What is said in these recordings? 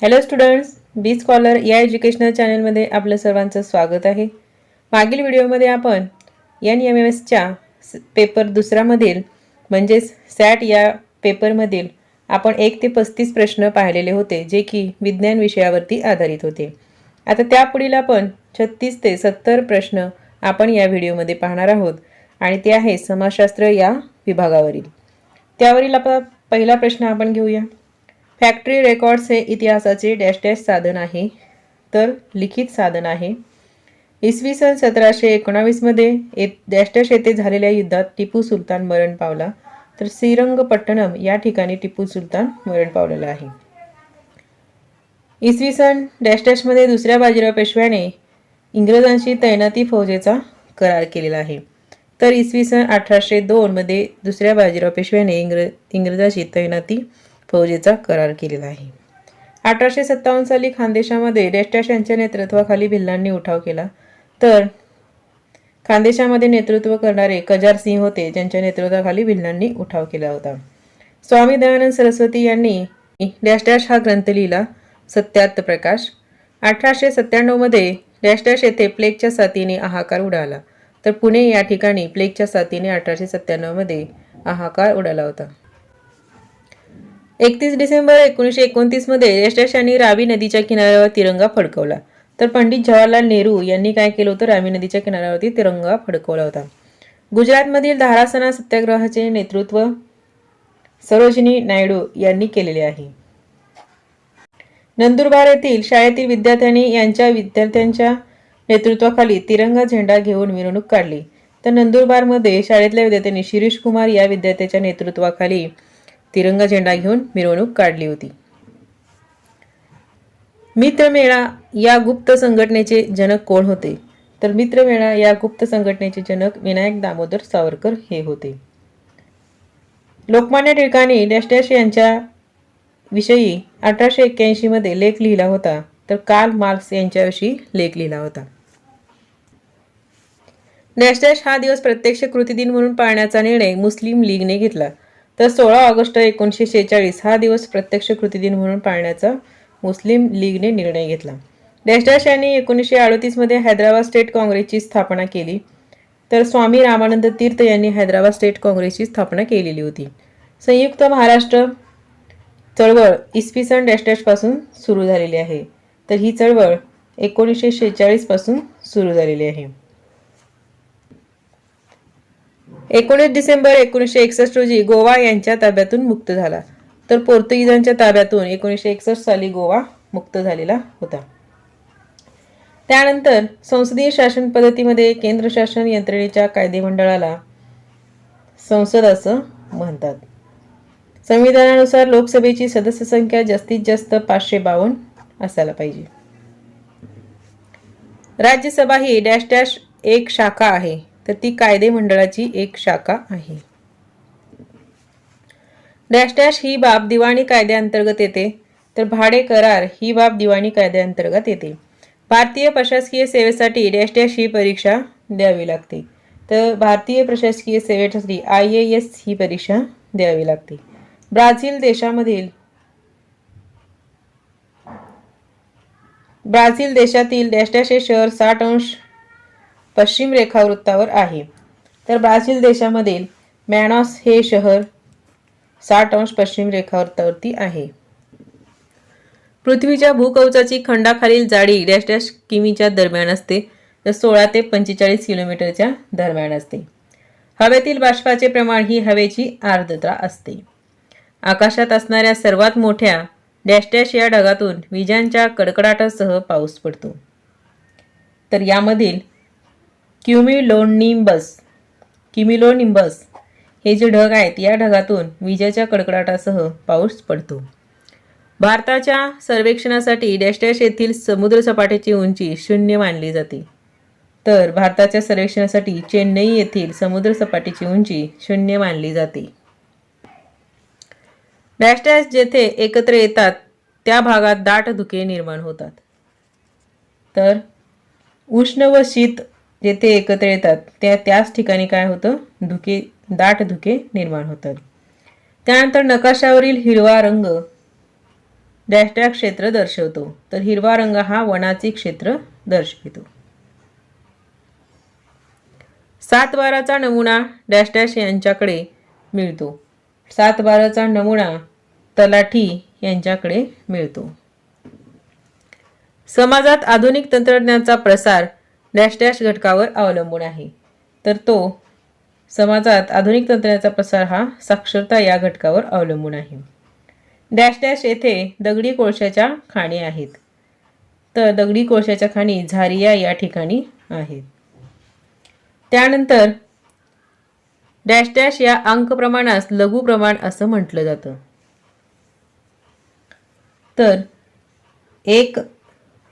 Hello students, बी scholar या educational चॅनलमध्ये आपलं सर्वांचं स्वागत आहे. मागील व्हिडिओमध्ये आपण NMMSच्या पेपर दुसरामधील म्हणजेच सॅट या पेपरमधील आपण 1 ते 35 प्रश्न पाहिलेले होते, जे की विज्ञान विषयावरती आधारित होते. आता त्यापुढील आपण 36 ते 70 प्रश्न आपण या व्हिडिओमध्ये पाहणार आहोत आणि ते आहे समाजशास्त्र या विभागावरील. त्यावरील आपला पहिला प्रश्न आपण घेऊया. फॅक्टरी रेकॉर्ड्स हे इतिहासाचे डॅश डॅश साधन आहे, तर लिखित साधन आहे. इसवी सन 1719 मध्ये डॅश डॅश येथे झालेल्या युद्धात टिपू सुलतान मरण पावला, तर श्रीरंगपट्टणम या ठिकाणी टिपू सुलतान मरण पावलेला आहे. इसवी सन डॅश डॅश मध्ये दुसऱ्या बाजीराव पेशव्याने इंग्रजांशी तैनाती फौजेचा करार केलेला आहे, तर इसवी सन 1802 मध्ये दुसऱ्या बाजीराव पेशव्याने इंग्रजांशी तैनाती फौजेचा करार केलेला आहे. 1857 साली खानदेशामध्ये डॅश डॅश यांच्या नेतृत्वाखाली भिल्लांनी उठाव केला, तर खानदेशामध्ये नेतृत्व करणारे कजार सिंह होते, ज्यांच्या नेतृत्वाखाली भिल्लांनी उठाव केला होता. स्वामी दयानंद सरस्वती यांनी डॅश डॅश हा ग्रंथ लिहिला, सत्यार्थ प्रकाश. 1897 मध्ये डॅश डॅश येथे प्लेगच्या साथीने हाहाकार उडाला, तर पुणे या ठिकाणी प्लेगच्या साथीने 1897 मध्ये हाहाकार उडाला होता. 31 डिसेंबर 1929 मध्ये डॅश डॅश यांनी रावी नदीच्या किनाऱ्यावर तिरंगा फडकवला, तर पंडित जवाहरलाल नेहरू यांनी काय केलं होतं, रावी नदीच्या किनाऱ्यावरती तिरंगा फडकवला होता. गुजरातमधील धारासना सत्याग्रहाचे नेतृत्व सरोजिनी नायडू यांनी केलेले आहे. नंदुरबार येथील शाळेतील विद्यार्थ्यांनी विद्यार्थ्यांच्या नेतृत्वाखाली तिरंगा झेंडा घेऊन मिरवणूक काढली, तर नंदुरबारमध्ये शाळेतल्या विद्यार्थ्यांनी शिरीष कुमार या विद्यार्थ्याच्या नेतृत्वाखाली तिरंगा झेंडा घेऊन मिरवणूक काढली होती. मित्रमेळा या गुप्त संघटनेचे जनक कोण होते, तर मित्रमेळा या गुप्त संघटनेचे जनक विनायक दामोदर सावरकर हे होते. लोकमान्य टिळकांनी डॅश डॅश यांच्या विषयी 1881 मध्ये लेख लिहिला होता, तर कार्ल मार्क्स यांच्याविषयी लेख लिहिला होता. डॅश डॅश हा दिवस प्रत्यक्ष कृती दिन म्हणून पाळण्याचा निर्णय मुस्लिम लीगने घेतला, तर 16 ऑगस्ट 1946 हा दिवस प्रत्यक्ष कृती दिन म्हणून पाळण्याचा मुस्लिम लीगने निर्णय घेतला. डॅश डॅश यांनी 1938 मध्ये हैदराबाद स्टेट काँग्रेसची स्थापना केली, तर स्वामी रामानंद तीर्थ यांनी हैदराबाद स्टेट काँग्रेसची स्थापना केलेली होती. संयुक्त महाराष्ट्र चळवळ इसवी सन डॅश डॅश पासून सुरू झालेली आहे, तर ही चळवळ 1946 पासून सुरू झालेली आहे. 19 डिसेंबर 1961 रोजी गोवा यांच्या ताब्यातून मुक्त झाला, तर पोर्तुगीजांच्या ताब्यातून 1961 साली गोवा मुक्त झालेला होता. त्यानंतर संसदीय शासन पद्धतीमध्ये केंद्र शासन यंत्रणेच्या कायदेमंडळाला संसद असं म्हणतात. संविधानानुसार लोकसभेची सदस्य संख्या जास्तीत जास्त 552 असायला पाहिजे. राज्यसभा ही डॅश डॅश एक शाखा आहे, तर ती कायदे मंडळाची एक शाखा आहे. डॅश डॅश ही बाब दिवाणी कायद्याअंतर्गत येते, तर भाडे करार ही बाब दिवाणी कायद्याअंतर्गत येते. भारतीय प्रशासकीय सेवेसाठी डॅश डॅश ही परीक्षा द्यावी लागते, तर भारतीय प्रशासकीय सेवेसाठी IAS ही परीक्षा द्यावी लागते. ब्राझील देशातील डॅश डॅश हे शहर 60 अंश पश्चिम रेखावृत्तावर आहे, तर ब्राझील देशामधील मॅनॉस हे शहर 60 अंश पश्चिम रेखावृत्तावरती आहे. पृथ्वीच्या भूकवचाची खंडाखालील जाडी डॅश डॅश किमीच्या दरम्यान असते, तर 16 ते 45 किलोमीटरच्या दरम्यान असते. हवेतील बाष्पाचे प्रमाण ही हवेची आर्द्रता असते. आकाशात असणाऱ्या सर्वात मोठ्या डॅश डॅश या ढगातून विजांच्या कडकडाटासह पाऊस पडतो, तर यामधील क्युमिलोनिंबस हे जे ढग आहेत, या ढगातून विजाच्या कडकडाटासह पाऊस पडतो. भारताच्या सर्वेक्षणासाठी डॅश डॅश येथील समुद्र सपाटीची उंची 0 मानली जाते, तर भारताच्या सर्वेक्षणासाठी चेन्नई येथील समुद्र सपाटीची उंची 0 मानली जाते. डॅश डॅश जेथे एकत्र येतात त्या भागात दाट धुके निर्माण होतात, तर उष्ण व शीत जेथे एकत्र येतात त्याच ठिकाणी काय होतं, दाट धुके निर्माण होतात. त्यानंतर नकाशावरील हिरवा रंग डॅश डॅश क्षेत्र दर्शवतो. तर हिरवा रंग हा वनाचे क्षेत्र दर्शवितो. 7/12चा नमुना डॅश डॅश यांच्याकडे मिळतो. 7/12चा नमुना तलाठी यांच्याकडे मिळतो. समाजात आधुनिक तंत्रज्ञानाचा प्रसार डॅश डॅश घटकावर अवलंबून आहे. तर तो समाजात आधुनिक तंत्रज्ञानाचा प्रसार हा साक्षरता या घटकावर अवलंबून आहे. डॅश डॅश येथे दगडी कोळशाच्या खाणी आहेत. तर दगडी कोळशाच्या खाणी झारिया या ठिकाणी आहेत. त्यानंतर डॅश डॅश या अंक प्रमाणास लघु प्रमाण असं म्हटलं जातं. तर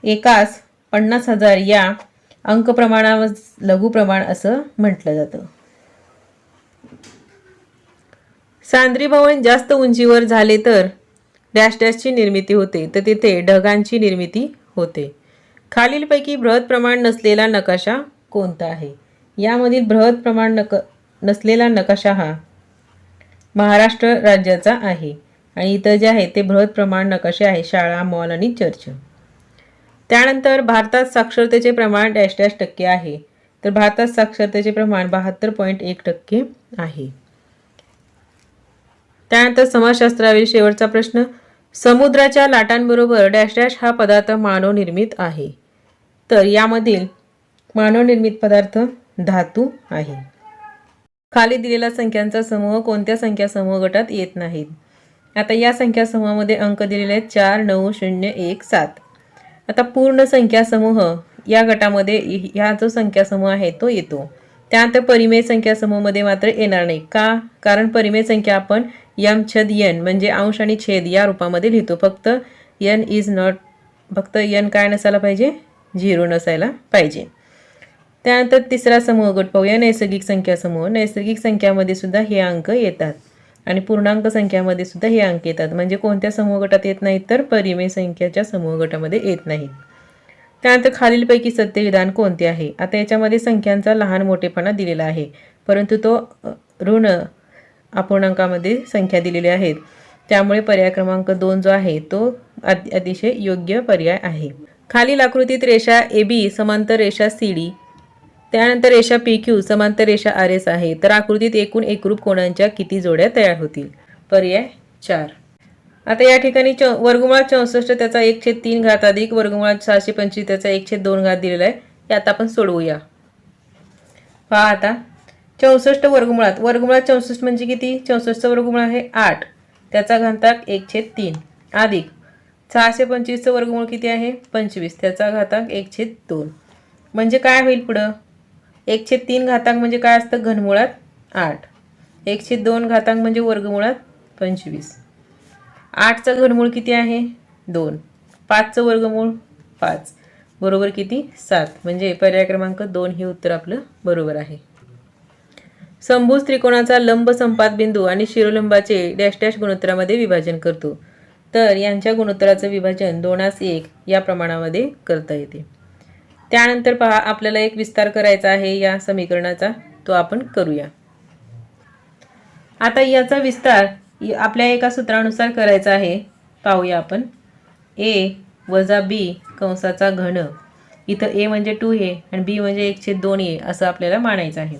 एकास 50,000 या अंक प्रमाणावर लघु प्रमाण असं म्हटलं जातं. सांद्री भवन जास्त उंचीवर झाले तर डॅश डॅशची निर्मिती होते. तर तिथे ढगांची निर्मिती होते. खालीलपैकी बृहत प्रमाण नसलेला नकाशा कोणता आहे? यामधील बृहत प्रमाण नसलेला नकाशा हा महाराष्ट्र राज्याचा आहे. आणि इतर जे आहे ते बृहत प्रमाण नकाशे आहे शाळा, मॉल आणि चर्च. त्यानंतर भारतात साक्षरतेचे प्रमाण डॅश डॅश टक्के आहे. तर भारतात साक्षरतेचे प्रमाण 72.1% आहे. त्यानंतर समाजशास्त्रावरील शेवटचा प्रश्न. समुद्राच्या लाटांबरोबर डॅश डॅश हा पदार्थ मानवनिर्मित आहे. तर यामधील मानवनिर्मित पदार्थ धातू आहे. खाली दिलेला संख्यांचा समूह कोणत्या संख्या समूह गटात येत नाहीत? आता या संख्या समूहामध्ये अंक दिलेले आहेत 4, 9, 0, 1, 7. आता पूर्ण संख्या समूह या गटामध्ये ह्या जो संख्या समूह आहे तो येतो. त्यानंतर परिमेय संख्या समूहामध्ये मात्र येणार नाही. का? कारण परिमेय संख्या आपण m/n म्हणजे अंश आणि छेद या रूपामध्ये लिहितो. फक्त n काय नसायला पाहिजे? 0 नसायला पाहिजे. त्यानंतर तिसरा समूह गट पाहूया, नैसर्गिक संख्या समूह. नैसर्गिक संख्यामध्ये सुद्धा हे अंक येतात आणि पूर्णांक संख्यामध्ये सुद्धा हे अंक येतात. म्हणजे कोणत्या समूह गटात येत नाहीत? तर परिमेय संख्याच्या समूह गटामध्ये येत नाहीत. त्यानंतर खालीलपैकी सत्य विधान कोणते आहे? आता याच्यामध्ये संख्यांचा लहान मोठेपणा दिलेला आहे, परंतु तो ऋण अपूर्णांकामध्ये संख्या दिलेल्या आहेत. त्यामुळे पर्याय क्रमांक 2 जो आहे तो अतिशय योग्य पर्याय आहे. खालील आकृतीत रेषा AB समांतर रेषा CD, त्यानंतर रेषा PQ समांतर रेषा RS आहे. तर आकृतीत एकूण एकरूप कोणांच्या किती जोड्या तयार होतील? पर्याय 4. आता या ठिकाणी वर्गमुळात 64 त्याचा 1/3 घात अधिक वर्गमुळात 625 त्याचा 1/2 घात दिलेला आहे. यात आपण सोडवूया. पहा आता 64 वर्गमुळात 64 म्हणजे किती? 64चा वर्गमूळ आहे 8, त्याचा घातांक 1/3 अधिक 625चं वर्गमूळ किती आहे? 25, त्याचा घातांक 1/2. म्हणजे काय होईल पुढं? 1/3 घातांक म्हणजे काय असतं? घनमुळात 8. 1/2 घातांक म्हणजे वर्गमुळात 25. 8चं घनमूळ किती आहे? 2. 5चं वर्गमूळ 5 बरोबर किती? 7. म्हणजे पर्याय क्रमांक 2 हे उत्तर आपलं बरोबर आहे. समभुज त्रिकोणाचा लंब संपात बिंदू आणि शिरोलंबाचे डॅश डॅश गुणोत्तरामध्ये विभाजन करतो. तर यांच्या गुणोत्तराचं विभाजन 2:1 या प्रमाणामध्ये करता येते. त्यानंतर पहा आपल्याला एक विस्तार करायचा आहे या समीकरणाचा, तो आपण करूया. आता याचा विस्तार आपल्या एका सूत्रानुसार करायचा आहे. पाहूया आपण. a वजा b कंसाचा घन. इथं a म्हणजे 2a आणि b म्हणजे 1/2a असं आपल्याला मानायचं आहे.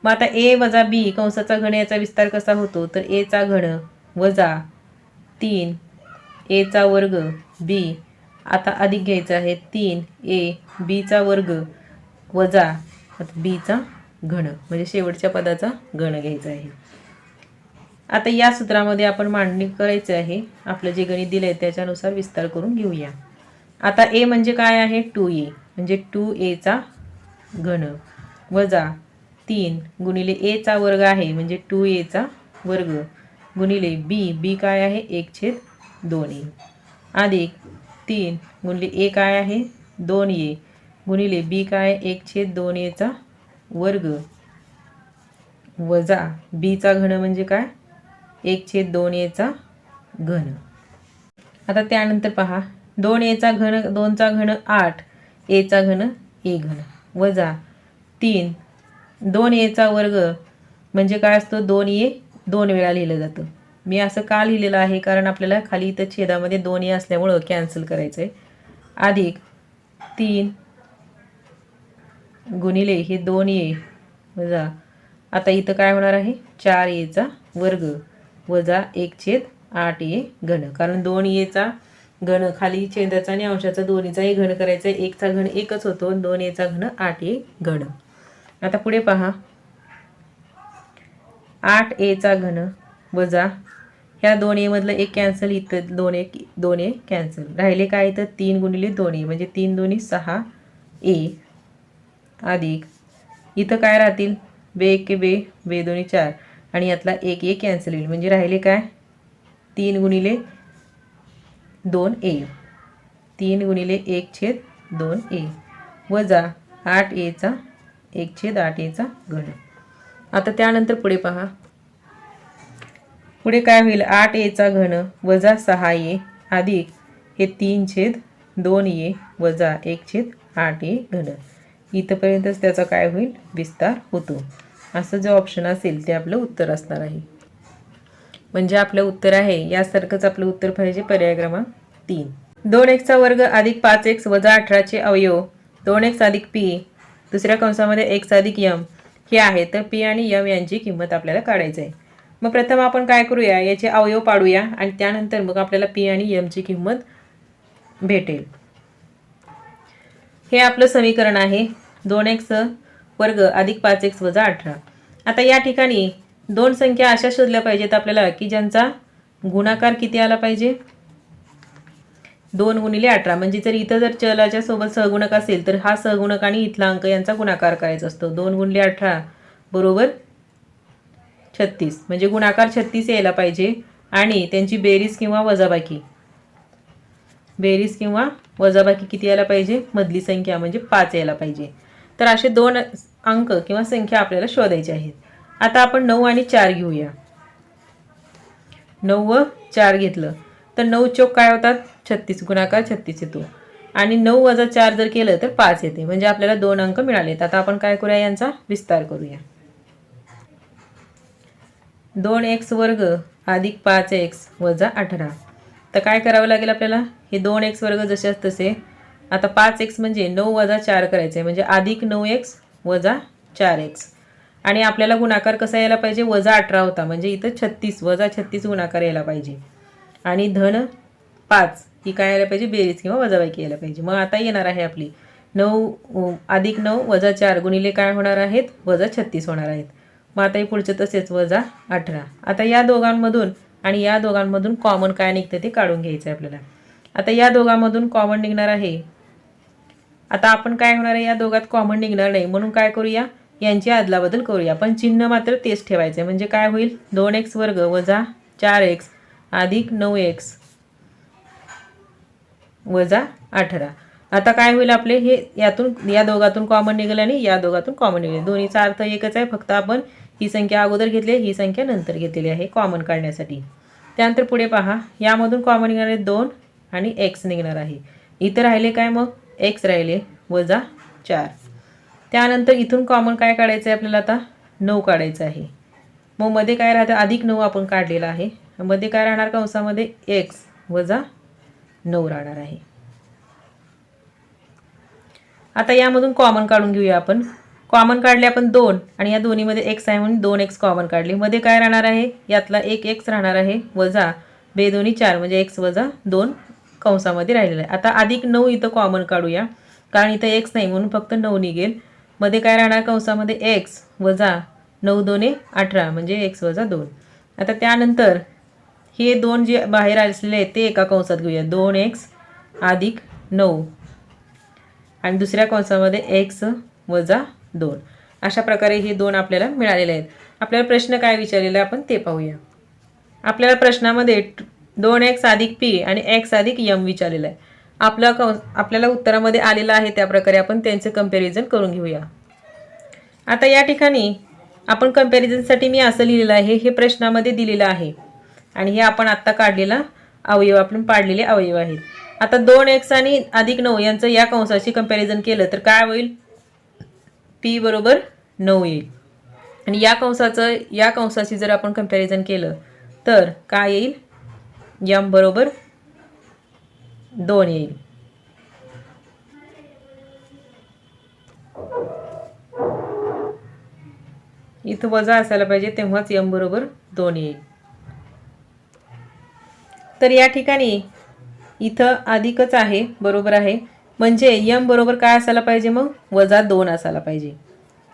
मग आता a वजा b कंसाचा घन याचा विस्तार कसा होतो? तर a चा घन वजा 3 a चा वर्ग b, आता अधिक घ्यायचा आहे 3a b चा वर्ग वजा b चा घन, म्हणजे शेवटच्या पदाचा घन घ्यायचा आहे. आता या सूत्रामध्ये आपण मांडणी करायची आहे. आपलं जे गणित दिलं आहे त्याच्यानुसार विस्तार करून घेऊया. आता a म्हणजे काय आहे? 2a म्हणजे 2a चा घन वजा 3 गुणिले a चा वर्ग आहे म्हणजे 2a चा वर्ग गुणिले b काय आहे? 1/2a अधिक 3 गुणिले a काय आहे? 2a गुणिले b काय? 1/2a चा वर्ग वजा b चा घन म्हणजे काय? 1/2a चा घन. आता त्यानंतर पहा 2a चा घन 2 चा घन 8, a चा घन a घन वजा 3 2a चा वर्ग म्हणजे काय असतो? 2a 2 वेळा लिहिलं जातं मी असं का लिहिलेलं आहे कारण आपल्याला खाली इथं छेदामध्ये 2a असल्यामुळं कॅन्सल करायचं आहे. अधिक 3 गुणिले हे 2a वजा, आता इथं काय होणार आहे 4a वर्ग वजा 1/8a घन, कारण 2a घन खाली छेदाचा आणि अंशाचा दोन्हीचाही घन करायचा आहे. 1चा घन 1च होतो, 2a घन 8a घन. आता पुढे पहा 8a घन वजा ह्या 2a मधलं 1 कॅन्सल, इथं 2a कॅन्सल राहिले. काय इथं 3 गुणिले 2a म्हणजे 3 दोन्ही 6a अधिक इथं काय राहतील बे 1 बे, बे दोन्ही 4 आणि यातला 1 कॅन्सल होईल म्हणजे राहिले काय 3 गुणिले 2a, 3 गुणिले 1/2a वजा 8a 1/8a घन. आता त्यानंतर पुढे पहा, पुढे काय होईल 8a घन वजा 6a अधिक हे 3/2a वजा 1/8a घन. इथंपर्यंतच त्याचा काय होईल विस्तार होतो. असं जे ऑप्शन असेल ते आपलं उत्तर असणार आहे. म्हणजे आपलं उत्तर आहे यासारखंच आपलं उत्तर पाहिजे पर्याय क्रमांक 3. 2x वर्ग अधिक 5x वजा 18 चे अवयव 2x अधिक p दुसऱ्या कंसामध्ये x अधिक m हे आहे. तर p आणि m यांची किंमत आपल्याला काढायची आहे. मग प्रथम आपण काय करूया याचे अवयव पाडूया आणि त्यानंतर मग आपल्याला p आणि m ची किंमत भेटेल. हे आपलं समीकरण आहे 2x वर्ग अधिक 5x वजा 18. आता या ठिकाणी दोन संख्या अशा शोधल्या पाहिजेत आपल्याला की ज्यांचा गुणाकार किती आला पाहिजे 2 गुणिले 18. म्हणजे जर इथं जर चलाच्या सोबत सहगुणक असेल तर हा सहगुणक आणि इथला अंक यांचा गुणाकार करायचा असतो. 2 गुणिले 18 बरोबर 36 म्हणजे गुणाकार 36 यायला पाहिजे आणि त्यांची बेरीज किंवा वजाबाकी किती यायला पाहिजे मधली संख्या म्हणजे 5 यायला पाहिजे. तर असे दोन अंक किंवा संख्या आपल्याला शोधायचे आहेत. आता आपण 9 आणि 4 घेऊया. 9 व 4 घेतलं तर 9 चौक काय होतात 36 गुणाकार 36 येतो आणि 9 वजा 4 जर केलं तर 5 येते. म्हणजे आपल्याला दोन अंक मिळालेत. आता आपण काय करूया यांचा विस्तार करूया. 2x वर्ग अधिक 5x वजा 18. तर काय करावं लागेल आपल्याला हे 2x वर्ग जसे तसे. आता 5x म्हणजे 9 वजा 4 करायचे म्हणजे अधिक 9x वजा 4x आणि आपल्याला गुणाकार कसा यायला पाहिजे वजा 18 होता म्हणजे इथं 36 वजा 36 गुणाकार यायला पाहिजे आणि धन 5 ही काय यायला पाहिजे बेरीज किंवा वजाबाकी यायला पाहिजे. मग आता येणार आहे आपली 9 अधिक 9 वजा 4 गुणिले काय होणार आहेत वजा 36 होणार आहेत. मग आता हे पुढचं तसेच वजा 18. आता या दोघांमधून आणि या दोघांमधून कॉमन काय निघतं ते काढून घ्यायचं आहे आपल्याला. आता या दोघांमधून कॉमन निघणार आहे. आता आपण काय होणार आहे या दोघात कॉमन निघणार नाही म्हणून काय करूया यांची अदलाबदल करूया. पण चिन्ह मात्र तेच ठेवायचं म्हणजे काय होईल 2x वर्ग वजा 4x अधिक 9x वजा 18. आता काय होईल आपले हे यातून या दोघातून कॉमन निघाले आणि या दोघातून कॉमन निघाले. दोन्हीचा अर्थ एकच आहे फक्त आपण ही संख्या अगोदर घेतली ही संख्या नंतर घेतलेली आहे कॉमन काढण्यासाठी. त्यानंतर पुढे पहा यामधून कॉमन निघणार आहे 2 आणि x निघणार आहे. इथं राहिले काय मग x राहिले वजा 4. त्यानंतर इथून कॉमन काय काढायचं आहे आपल्याला आता 9 काढायचं आहे. मग मध्ये काय राहतं अधिक 9 आपण काढलेला आहे. मध्ये काय राहणार कंसामध्ये x वजा 9 राहणार आहे. आता यामधून कॉमन काढून घेऊया आपण. कॉमन काढले आपण 2 आणि या दोन्हीमध्ये x आहे म्हणून 2x कॉमन काढले. मध्ये काय राहणार आहे यातला 1x राहणार आहे वजा बे दोन्ही 4 म्हणजे x वजा 2 कंसामध्ये राहिलेला आहे. आता अधिक 9 इथं कॉमन काढूया कारण इथं x नाही म्हणून फक्त 9 निघेल. मध्ये काय राहणार कंसामध्ये x वजा 9 दोन्ही 18 म्हणजे x वजा 2. आता त्यानंतर हे दोन जे बाहेर असलेले आहेत ते एका कंसात घेऊया 2x अधिक 9 आणि दुसऱ्या कंसामध्ये x वजा 2. अशा प्रकारे हे दोन आपल्याला मिळालेले आहेत. आपल्याला प्रश्न काय विचारलेला आपण ते पाहूया. आपल्याला प्रश्नामध्ये 2x अधिक p आणि x अधिक m विचारलेलं आहे. आपल्याला उत्तरामध्ये आलेलं आहे त्या प्रकारे आपण त्यांचे कंपॅरिझन करून घेऊया. आता या ठिकाणी आपण कंपॅरिझनसाठी मी असं लिहिलेलं आहे हे प्रश्नामध्ये दिलेलं आहे आणि हे आपण आत्ता काढलेला अवयव आपण पाडलेले अवयव आहेत. आता 2x आणि अधिक 9 यांचं या कंसाची कंपॅरिझन केलं तर काय होईल p बरोबर 9 येईल आणि या कंसाची जर आपण कंपॅरिझन केलं तर काय येईल, यम बरोबर 2 येईल. इथं वजा असायला पाहिजे, तेव्हाच यम बरोबर 2 येईल. तर या ठिकाणी इथं अधिकच आहे, बरोबर आहे. म्हणजे यम बरोबर काय असायला पाहिजे, मग वजा 2 असायला पाहिजे.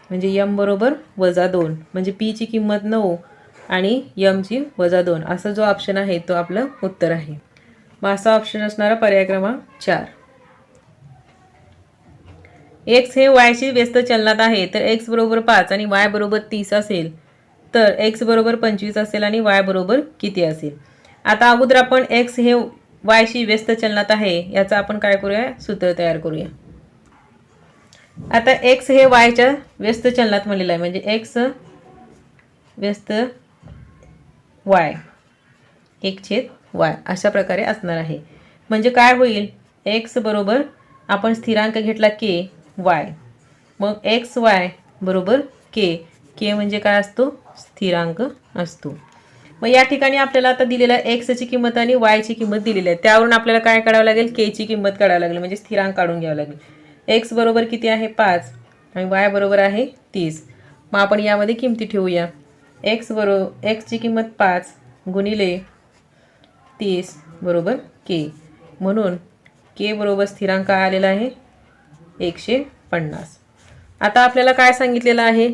म्हणजे यम बरोबर वजा 2, म्हणजे पी ची किंमत 9 आणि यम ची वजा 2, असा जो ऑप्शन आहे तो आपलं उत्तर आहे. मग असा ऑप्शन असणारा पर्याय क्रमांक 4. एक्स हे वायशी व्यस्त चलनात आहे, तर एक्स बरोबर 5 आणि वाय बरोबर 30 असेल, तर एक्स बरोबर 25 असेल आणि वाय बरोबर किती असेल. आता अगोदर आपण एक्स हे वायशी व्यस्त चलनात आहे याचा आपण काय करूया, सूत्र तयार करूया. आता एक्स हे वायच्या व्यस्त चलनात म्हणलेलं आहे, म्हणजे एक्स व्यस्त वाय 1/y अशा प्रकारे असणार आहे. म्हणजे काय होईल, एक्स बरोबर आपण स्थिरांक घेतला के वाय, मग एक्स वाय बरोबर के. के म्हणजे काय असतो, स्थिरांक असतो. मग या ठिकाणी आपल्याला आता दिलेला एक्सची किंमत आणि वायची किंमत दिलेली आहे, त्यावरून आपल्याला काय काढावं लागेल, के ची किंमत काढावं लागेल, म्हणजे स्थिरांक काढून घ्यावं लागेल. एक्स बरोबर किती आहे 5 आणि वाय बरोबर आहे 30. मग आपण यामध्ये किमती ठेवूया. एक्सची किंमत 5 गुणिले 30 बरोबर के, म्हणून के बरोबर स्थिरांक आलेला आहे 150. आता आपल्याला काय सांगितलेलं आहे,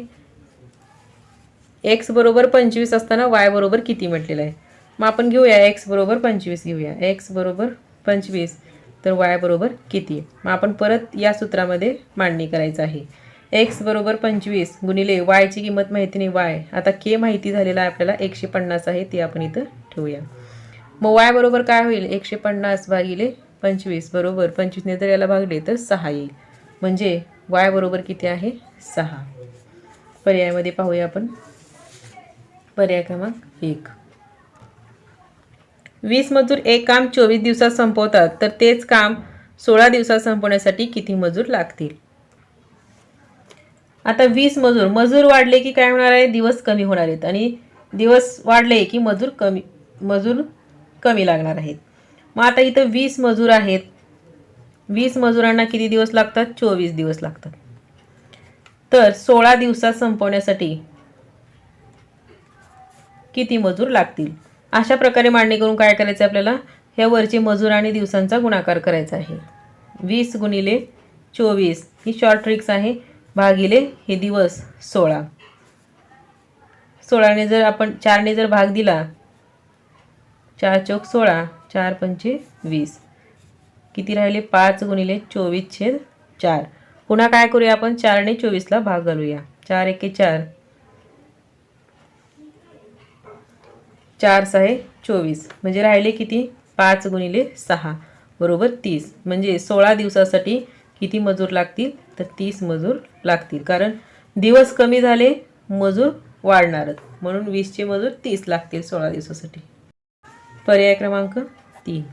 एक्स बरोबर 25 असताना वाय बरोबर किती म्हटलेलं आहे. मग आपण घेऊया एक्स बरोबर 25 घेऊया. एक्स बरोबर 25 तर वाय बरोबर किती. मग आपण परत या सूत्रामध्ये मांडणी करायचं आहे. एक्स बरोबर 25 गुणिले वायची किंमत माहिती नाही वाय, आता के माहिती झालेला आहे आपल्याला 150 आहे, ते आपण इथं ठेवूया. मग वाय बरोबर काय होईल, 150 भागिले 25 बरोबर 25 ने जर याला भागले तर 6 येईल. म्हणजे वाय बरोबर किती आहे 6. पर्यायामध्ये पाहूया आपण. पर्याय क्रमांक 1. 20 मजूर एक काम 24 दिवसात संपवतात, तर तेच काम 16 दिवसात संपवण्यासाठी किती मजूर लागतील. आता 20 मजूर वाढले की काय होणार आहे, दिवस कमी होणार आहेत आणि दिवस वाढले की मजूर कमी लागणार आहेत. मग आता इथं 20 मजूर आहेत, 20 मजुरांना किती दिवस लागतात, 24 दिवस लागतात. तर 16 दिवसात संपवण्यासाठी किती मजूर लागतील. अशा प्रकारे मांडणी करून काय करायचं आपल्याला, ह्या वरचे मजूर आणि दिवसांचा गुणाकार करायचा आहे. 20 गुणिले 24 ही शॉर्ट ट्रिक्स आहे, भागिले हे दिवस 16. 16 ने जर आपण 4 ने जर भाग दिला, 4 चौक 16, 4 पंचे 20, किती राहिले 5 गुणिले 24/4. पुन्हा काय करूया आपण, 4 ने 24 ला भाग घालूया. 4 एके 4, 4 6 24, म्हणजे राहिले किती 5 गुणिले 6 बरोबर 30. म्हणजे 16 दिवसासाठी किती मजूर लागतील, तर 30 मजूर लागतील. कारण दिवस कमी झाले, मजूर वाढणारच, म्हणून 20 चे मजूर 30 लागतील 16 दिवसासाठी. पर्याय क्रमांक 3.